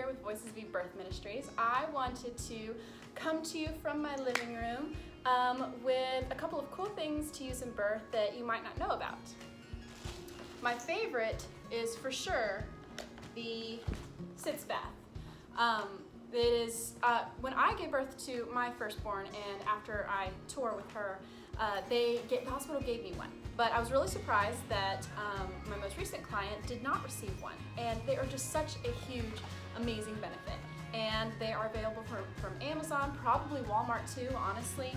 here with Voices of Eve Birth Ministries. I wanted to come to you from my living room with a couple of cool things to use in birth that you might not know about. My favorite is for sure the sitz bath. It is when I gave birth to my firstborn, and after I tore with her, the hospital gave me one. But I was really surprised that my most recent client did not receive one, and they are just such a huge, amazing benefit. And they are available from Amazon, probably Walmart too, honestly.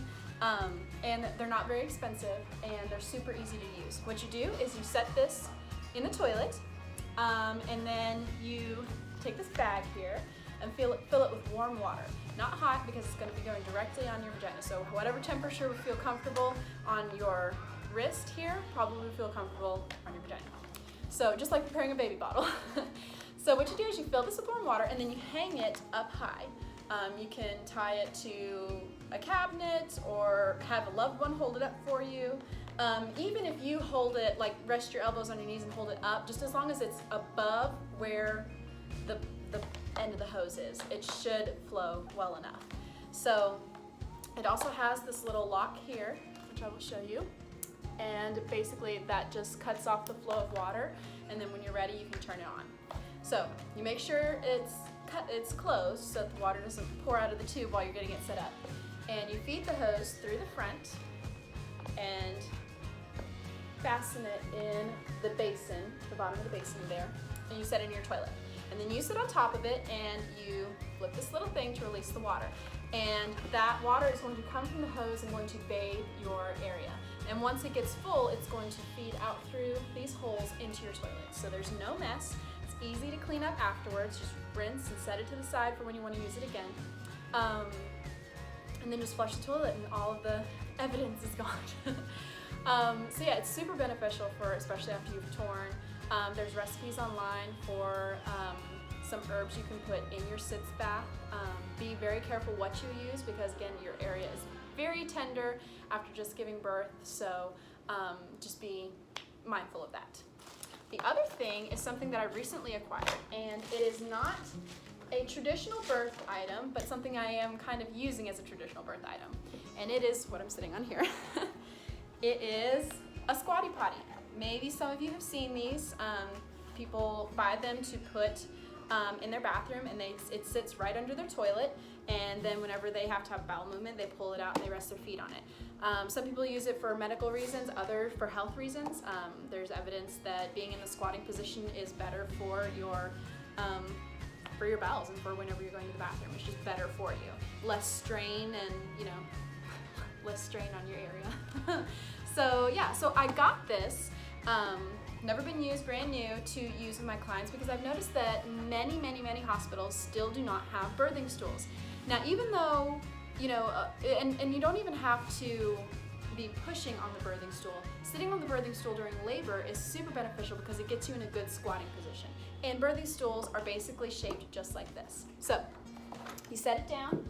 And they're not very expensive, and they're super easy to use. What you do is you set this in the toilet, and then you take this bag here and fill it with warm water. Not hot, because it's going to be going directly on your vagina. So whatever temperature would feel comfortable on your wrist here, probably would feel comfortable on your vagina. So just like preparing a baby bottle. So what you do is you fill this with warm water, and then you hang it up high. You can tie it to a cabinet or have a loved one hold it up for you. Even if you hold it, like rest your elbows on your knees and hold it up, just as long as it's above where the end of the hose is, it should flow well enough. So it also has this little lock here, which I will show you. And basically that just cuts off the flow of water, and then when you're ready you can turn it on. So you make sure it's closed so that the water doesn't pour out of the tube while you're getting it set up. And you feed the hose through the front and fasten it in the basin, the bottom of the basin there, and you set it in your toilet. And then you sit on top of it and you flip this little thing to release the water. And that water is going to come from the hose and going to bathe your area. And once it gets full, it's going to feed out through these holes into your toilet. So there's no mess. It's easy to clean up afterwards. Just rinse and set it to the side for when you want to use it again. And then just flush the toilet and all of the evidence is gone. So yeah, it's super beneficial for, especially after you've torn. There's recipes online for some herbs you can put in your sitz bath. Be very careful what you use, because again, your area is very tender after just giving birth, so just be mindful of that. The other thing is something that I recently acquired, and it is not a traditional birth item, but something I am kind of using as a traditional birth item, and it is what I'm sitting on here. It is a squatty potty. Maybe some of you have seen these. People buy them to put in their bathroom, and it sits right under their toilet, and then whenever they have to have bowel movement, they pull it out and they rest their feet on it. Some people use it for medical reasons, others for health reasons. There's evidence that being in the squatting position is better for your bowels and for whenever you're going to the bathroom. It's just better for you. Less strain and, less strain on your area. So yeah, so I got this. Never been used, brand new, to use with my clients, because I've noticed that many hospitals still do not have birthing stools. Now, even though, and you don't even have to be pushing on the birthing stool. Sitting on the birthing stool during labor is super beneficial because it gets you in a good squatting position. And birthing stools are basically shaped just like this. So you set it down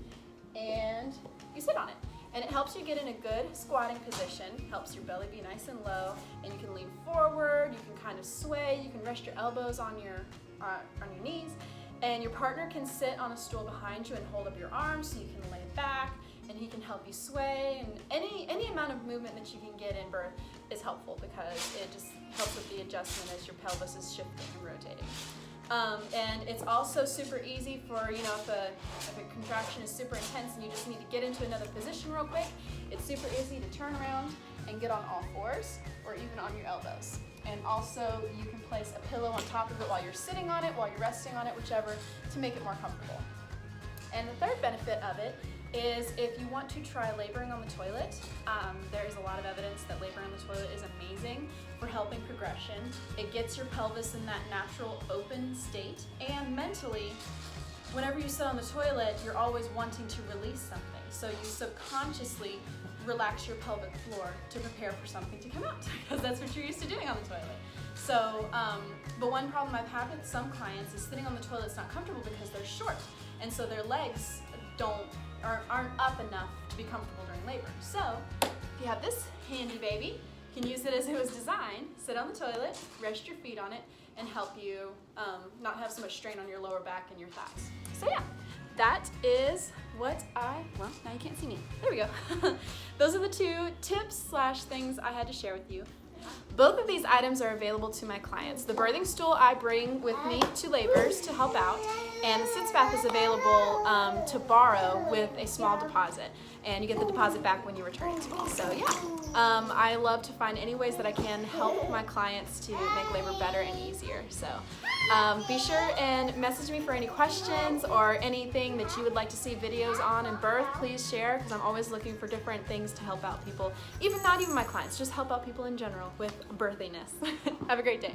and you sit on it. And it helps you get in a good squatting position, helps your belly be nice and low, and you can lean forward, you can kind of sway, you can rest your elbows on your knees, and your partner can sit on a stool behind you and hold up your arms so you can lay back, and he can help you sway, and any amount of movement that you can get in birth is helpful, because it just helps with the adjustment as your pelvis is shifting and rotating. And it's also super easy for, if a contraction is super intense and you just need to get into another position real quick, it's super easy to turn around and get on all fours or even on your elbows. And also you can place a pillow on top of it while you're sitting on it, while you're resting on it, whichever, to make it more comfortable. And the third benefit of it is if you want to try laboring on the toilet, there's a lot of evidence that laboring on the toilet is amazing for helping progression. It gets your pelvis in that natural open state, and mentally, whenever you sit on the toilet, you're always wanting to release something. So you subconsciously relax your pelvic floor to prepare for something to come out, because that's what you're used to doing on the toilet. So, but one problem I've had with some clients is sitting on the toilet's not comfortable because they're short, and so their legs aren't up enough to be comfortable during labor. So if you have this handy baby, You can use it as it was designed. Sit on the toilet, rest your feet on it, and help you not have so much strain on your lower back and your thighs. So yeah, that is what well, now you can't see me. There we go. Those are the 2 tips / things I had to share with you. Both of these items are available to my clients. The birthing stool I bring with me to labors to help out, and the sitz bath is available to borrow with a small deposit, and you get the deposit back when you return it to me. So yeah, I love to find any ways that I can help my clients to make labor better and easier. So be sure and message me for any questions or anything that you would like to see videos on in birth. Please share, because I'm always looking for different things to help out people, not even my clients, just help out people in general with birthiness. Have a great day.